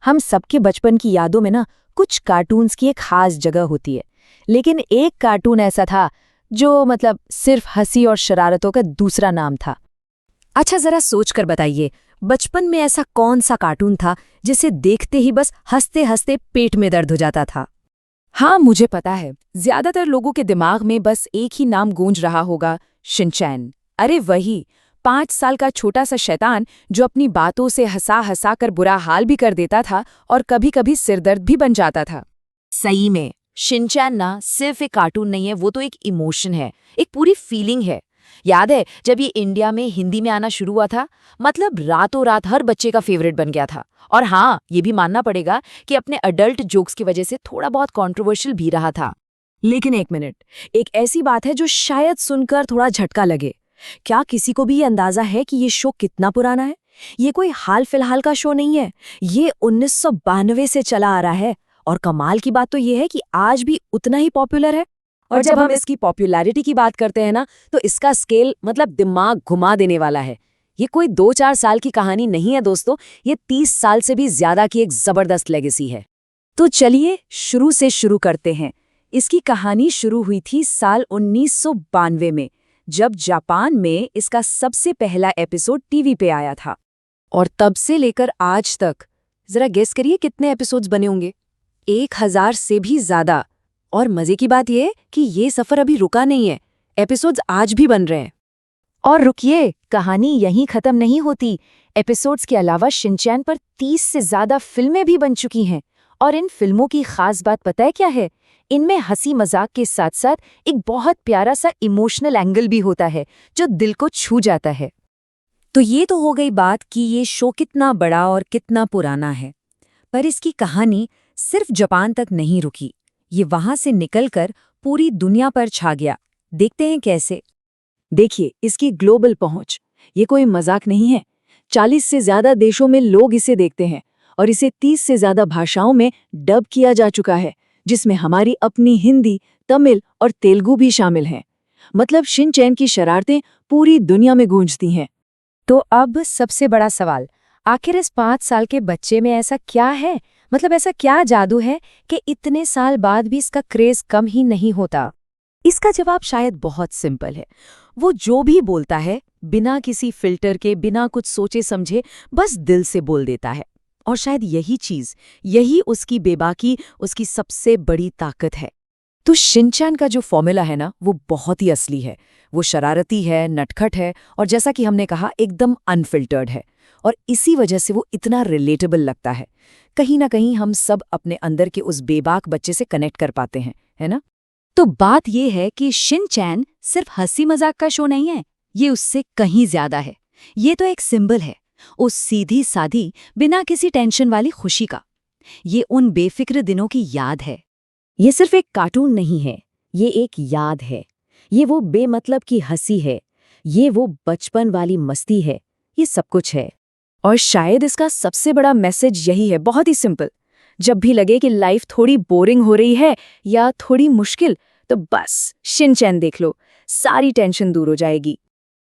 हम सबके बचपन की यादों में ना कुछ कार्टून्स की एक खास जगह होती है। लेकिन एक कार्टून ऐसा था जो सिर्फ हंसी और शरारतों का दूसरा नाम था। अच्छा जरा सोच कर बताइए, बचपन में ऐसा कौन सा कार्टून था जिसे देखते ही बस हंसते हंसते पेट में दर्द हो जाता था। हाँ, मुझे पता है। ज्यादातर लोगों के दिमाग में बस एक ही नाम गूंज रहा होगा, शिनचैन। अरे वही 5 साल का छोटा सा शैतान जो अपनी बातों से हंसा हंसा कर बुरा हाल भी कर देता था और कभी कभी सिरदर्द भी बन जाता था। सही में शिनचैन ना सिर्फ एक कार्टून नहीं है, वो तो एक इमोशन है, एक पूरी फीलिंग है। याद है जब ये इंडिया में हिंदी में आना शुरू हुआ था, रातों रात हर बच्चे का फेवरेट बन गया था। और हाँ, ये भी मानना पड़ेगा कि अपने अडल्ट जोक्स की वजह से थोड़ा बहुत कंट्रोवर्शियल भी रहा था। लेकिन एक मिनट, एक ऐसी बात है जो शायद सुनकर थोड़ा झटका लगे। क्या किसी को भी ये अंदाजा है कि ये शो कितना पुराना है? ये कोई हाल फिलहाल का शो नहीं है, ये 1992 से चला आ रहा है। और कमाल की बात तो ये है कि आज भी उतना ही पॉपुलर है। और जब हम इसकी पॉपुलैरिटी की बात करते हैं ना, तो इसका स्केल दिमाग घुमा देने वाला है। ये कोई 2-4 साल की कहानी नहीं है दोस्तों, ये 30 साल से भी ज्यादा की एक जबरदस्त लेगेसी है। तो चलिए शुरू से शुरू करते हैं। इसकी कहानी शुरू हुई थी साल 1992 में, जब जापान में इसका सबसे पहला एपिसोड टीवी पे आया था। और तब से लेकर आज तक जरा गेस करिए कितने एपिसोड्स बने होंगे? 1000 से भी ज्यादा। और मजे की बात यह है कि ये सफर अभी रुका नहीं है, एपिसोड्स आज भी बन रहे हैं। और रुकिए, कहानी यहीं खत्म नहीं होती। एपिसोड्स के अलावा शिनचैन पर 30 से ज्यादा फिल्में भी बन चुकी हैं। और इन फिल्मों की खास बात पता है क्या है? इनमें हंसी मजाक के साथ साथ एक बहुत प्यारा सा इमोशनल एंगल भी होता है जो दिल को छू जाता है। तो ये तो हो गई बात कि ये शो कितना बड़ा और कितना पुराना है। पर इसकी कहानी सिर्फ जापान तक नहीं रुकी, ये वहां से निकलकर पूरी दुनिया पर छा गया। देखते हैं कैसे। देखिए इसकी ग्लोबल पहुंच, ये कोई मजाक नहीं है। 40 से ज्यादा देशों में लोग इसे देखते हैं और इसे 30 से ज्यादा भाषाओं में डब किया जा चुका है, जिसमें हमारी अपनी हिंदी, तमिल और तेलुगु भी शामिल हैं। शिनचैन की शरारतें पूरी दुनिया में गूंजती हैं। तो अब सबसे बड़ा सवाल, आखिर इस 5 साल के बच्चे में ऐसा क्या है? ऐसा क्या जादू है कि इतने साल बाद भी इसका क्रेज कम ही नहीं होता? इसका जवाब शायद बहुत सिंपल है। वो जो भी बोलता है बिना किसी फिल्टर के, बिना कुछ सोचे समझे, बस दिल से बोल देता है। और शायद यही चीज, यही उसकी बेबाकी, उसकी सबसे बड़ी ताकत है। तो शिनचैन का जो फॉर्मूला है ना, वो बहुत ही असली है। वो शरारती है, नटखट है और जैसा कि हमने कहा एकदम अनफिल्टर्ड है। और इसी वजह से वो इतना रिलेटेबल लगता है। कहीं ना कहीं हम सब अपने अंदर के उस बेबाक बच्चे से कनेक्ट कर पाते हैं, है ना? तो बात ये है कि शिनचैन सिर्फ हंसी मजाक का शो नहीं है, ये उससे कहीं ज्यादा है। ये तो एक सिंबल है उस सीधी सादी, बिना किसी टेंशन वाली खुशी का। ये उन बेफिक्र दिनों की याद है। ये सिर्फ एक कार्टून नहीं है, ये एक याद है। ये वो बेमतलब की हंसी है, ये वो बचपन वाली मस्ती है, ये सब कुछ है। और शायद इसका सबसे बड़ा मैसेज यही है, बहुत ही सिंपल। जब भी लगे कि लाइफ थोड़ी बोरिंग हो रही है या थोड़ी मुश्किल, तो बस शिनचैन देख लो, सारी टेंशन दूर हो जाएगी।